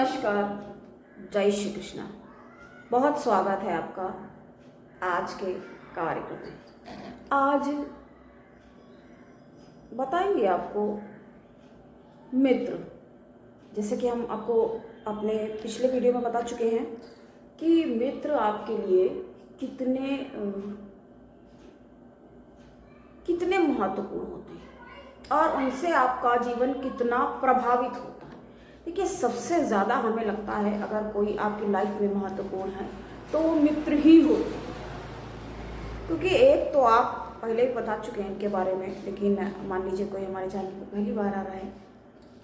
नमस्कार, जय श्री कृष्णा। बहुत स्वागत है आपका आज के कार्यक्रम में। आज बताएंगे आपको मित्र। जैसे कि हम आपको अपने पिछले वीडियो में बता चुके हैं कि मित्र आपके लिए कितने महत्वपूर्ण होते हैं और उनसे आपका जीवन कितना प्रभावित होता है। देखिए, सबसे ज़्यादा हमें लगता है अगर कोई आपकी लाइफ में महत्वपूर्ण है तो वो मित्र ही होते हैं, क्योंकि एक तो आप पहले ही बता चुके हैं इनके बारे में, लेकिन मान लीजिए कोई हमारे चैनल पर पहली बार आ रहा है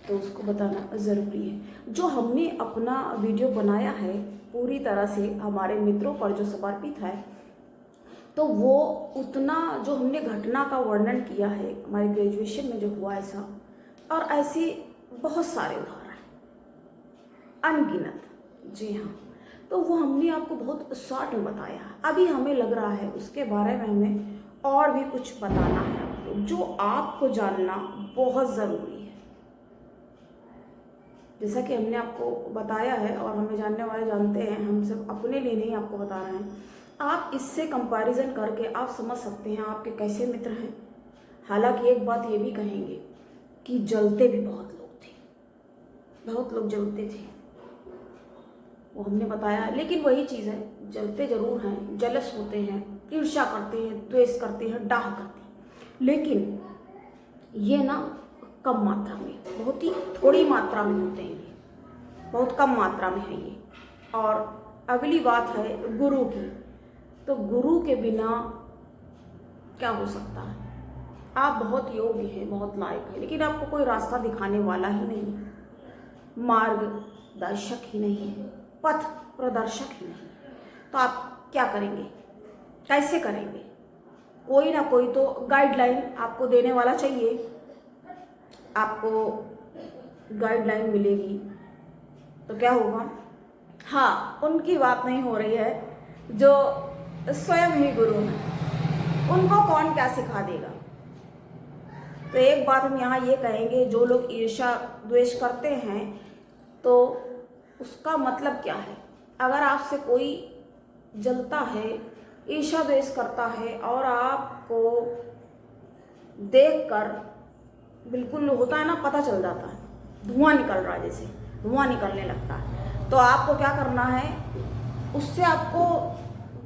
तो उसको बताना ज़रूरी है। जो हमने अपना वीडियो बनाया है पूरी तरह से हमारे मित्रों पर जो समर्पित है, तो वो उतना जो हमने घटना का वर्णन किया है हमारे ग्रेजुएशन में जो हुआ ऐसा, और ऐसे बहुत सारे उदाहरण अनगिनत। जी हाँ, तो वो हमने आपको बहुत शॉर्ट में बताया। अभी हमें लग रहा है उसके बारे में हमें और भी कुछ बताना है आपको, जो आपको जानना बहुत ज़रूरी है। जैसा कि हमने आपको बताया है और हमें जानने वाले जानते हैं, हम सिर्फ अपने लिए नहीं आपको बता रहे हैं। आप इससे कंपैरिजन करके आप समझ सकते हैं आपके कैसे मित्र हैं। हालांकि एक बात ये भी कहेंगे कि जलते भी बहुत लोग थे, बहुत लोग जलते थे, वो हमने बताया। लेकिन वही चीज़ है, जलते ज़रूर हैं, जलस होते हैं, ईर्ष्या करते हैं, द्वेष करते हैं, डाह करते हैं, लेकिन ये ना कम मात्रा में, बहुत ही थोड़ी मात्रा में होते हैं, ये बहुत कम मात्रा में है ये। और अगली बात है गुरु की। तो गुरु के बिना क्या हो सकता है? आप बहुत योग्य हैं, बहुत लायक हैं, लेकिन आपको कोई रास्ता दिखाने वाला ही नहीं है, मार्गदर्शक ही नहीं है, पथ प्रदर्शक ही नहीं, तो आप क्या करेंगे, कैसे करेंगे? कोई ना कोई तो गाइडलाइन आपको देने वाला चाहिए। आपको गाइडलाइन मिलेगी तो क्या होगा? हाँ, उनकी बात नहीं हो रही है जो स्वयं ही गुरु हैं, उनको कौन क्या सिखा देगा। तो एक बात हम यहाँ ये कहेंगे, जो लोग ईर्ष्या द्वेष करते हैं तो उसका मतलब क्या है? अगर आपसे कोई जलता है, ईर्ष्या द्वेष करता है और आपको देखकर बिल्कुल होता है ना, पता चल जाता है, धुआं निकल रहा है, जैसे धुआं निकलने लगता है, तो आपको क्या करना है? उससे आपको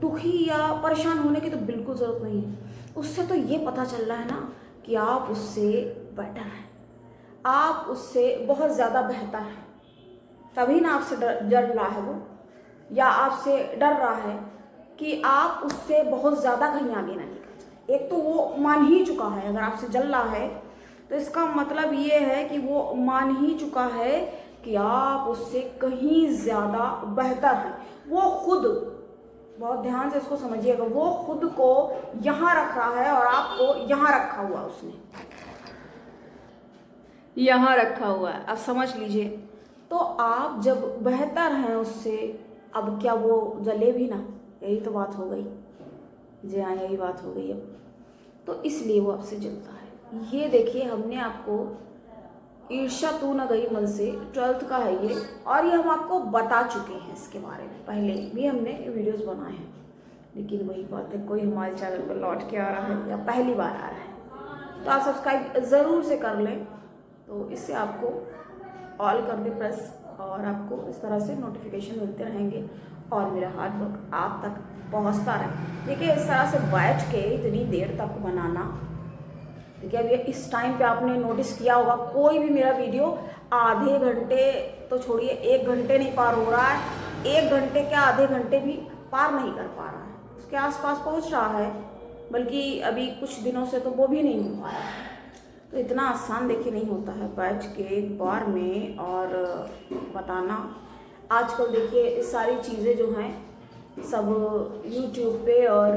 दुखी या परेशान होने की तो बिल्कुल ज़रूरत नहीं है। उससे तो ये पता चल रहा है ना कि आप उससे बेटर हैं, आप उससे बहुत ज़्यादा बेहतर हैं, तभी ना आपसे डर रहा है वो, या आपसे डर रहा है कि आप उससे बहुत ज़्यादा कहीं आगे ना निकल जाए। एक तो वो मान ही चुका है, अगर आपसे जल रहा है तो इसका मतलब ये है कि वो मान ही चुका है कि आप उससे कहीं ज़्यादा बेहतर हैं। वो खुद, बहुत ध्यान से इसको समझिएगा, वो खुद को यहाँ रख रहा है और आपको यहाँ रखा हुआ, उसने यहाँ रखा हुआ है, आप समझ लीजिए। तो आप जब बेहतर हैं उससे, अब क्या वो जले भी ना? यही तो बात हो गई। जी हाँ, यही बात हो गई अब। तो इसलिए वो आपसे जलता है। ये देखिए, हमने आपको ईर्ष्या तू न गई मन से 12th का है ये, और ये हम आपको बता चुके हैं इसके बारे में, पहले भी हमने वीडियोस बनाए हैं। लेकिन वही बात है, कोई हमारे चैनल पर लौट के आ रहा है या पहली बार आ रहा है तो आप सब्सक्राइब ज़रूर से कर लें, तो इससे आपको ऑल कर दे प्रेस, और आपको इस तरह से नोटिफिकेशन मिलते रहेंगे और मेरा हार्ड वर्क आप तक पहुंचता रहे। देखिए, इस तरह से बैठ के इतनी देर तक बनाना, देखिए अभी इस टाइम पे आपने नोटिस किया होगा, कोई भी मेरा वीडियो आधे घंटे तो छोड़िए, 1 घंटे नहीं पार हो रहा है, 1 घंटे क्या आधे घंटे भी पार नहीं कर पा रहा है, उसके आसपास पहुंच रहा है, बल्कि अभी कुछ दिनों से तो वो भी नहीं हो पा रहा है। तो इतना आसान देखिए नहीं होता है बैठ के एक बार में और बताना। आजकल देखिए सारी चीज़ें जो हैं सब यूट्यूब पे और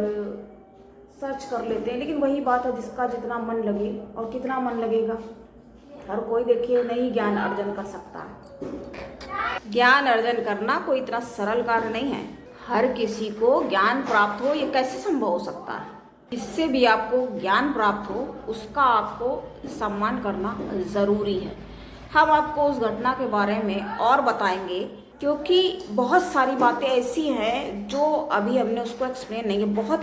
सर्च कर लेते हैं, लेकिन वही बात है, जिसका जितना मन लगे, और कितना मन लगेगा, हर कोई देखिए नहीं ज्ञान अर्जन कर सकता है। ज्ञान अर्जन करना कोई इतना सरल कार्य नहीं है, हर किसी को ज्ञान प्राप्त हो, ये कैसे संभव हो सकता है? जिससे भी आपको ज्ञान प्राप्त हो उसका आपको सम्मान करना ज़रूरी है। हम आपको उस घटना के बारे में और बताएंगे, क्योंकि बहुत सारी बातें ऐसी हैं जो अभी हमने उसको एक्सप्लेन नहीं है, बहुत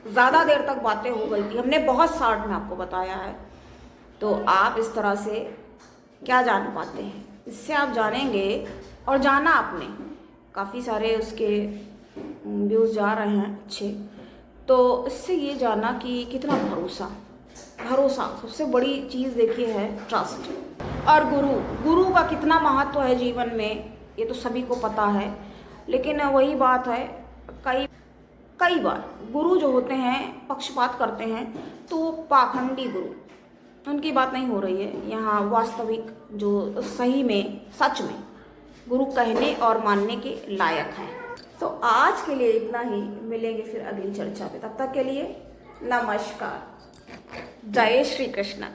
ज़्यादा देर तक बातें हो गई थी, हमने बहुत शॉर्ट में आपको बताया है। तो आप इस तरह से क्या जान पाते हैं, इससे आप जानेंगे। और जाना आपने, काफ़ी सारे उसके व्यूज़ जा रहे हैं अच्छे, तो इससे ये जाना कि कितना भरोसा सबसे बड़ी चीज़ देखिए है ट्रस्ट। और गुरु का कितना महत्व है जीवन में, ये तो सभी को पता है। लेकिन वही बात है, कई बार गुरु जो होते हैं पक्षपात करते हैं, तो पाखंडी गुरु, उनकी बात नहीं हो रही है यहाँ। वास्तविक जो सही में सच में गुरु कहने और मानने के लायक हैं। तो आज के लिए इतना ही, मिलेंगे फिर अगली चर्चा पे। तब तक के लिए नमस्कार, जय श्री कृष्ण।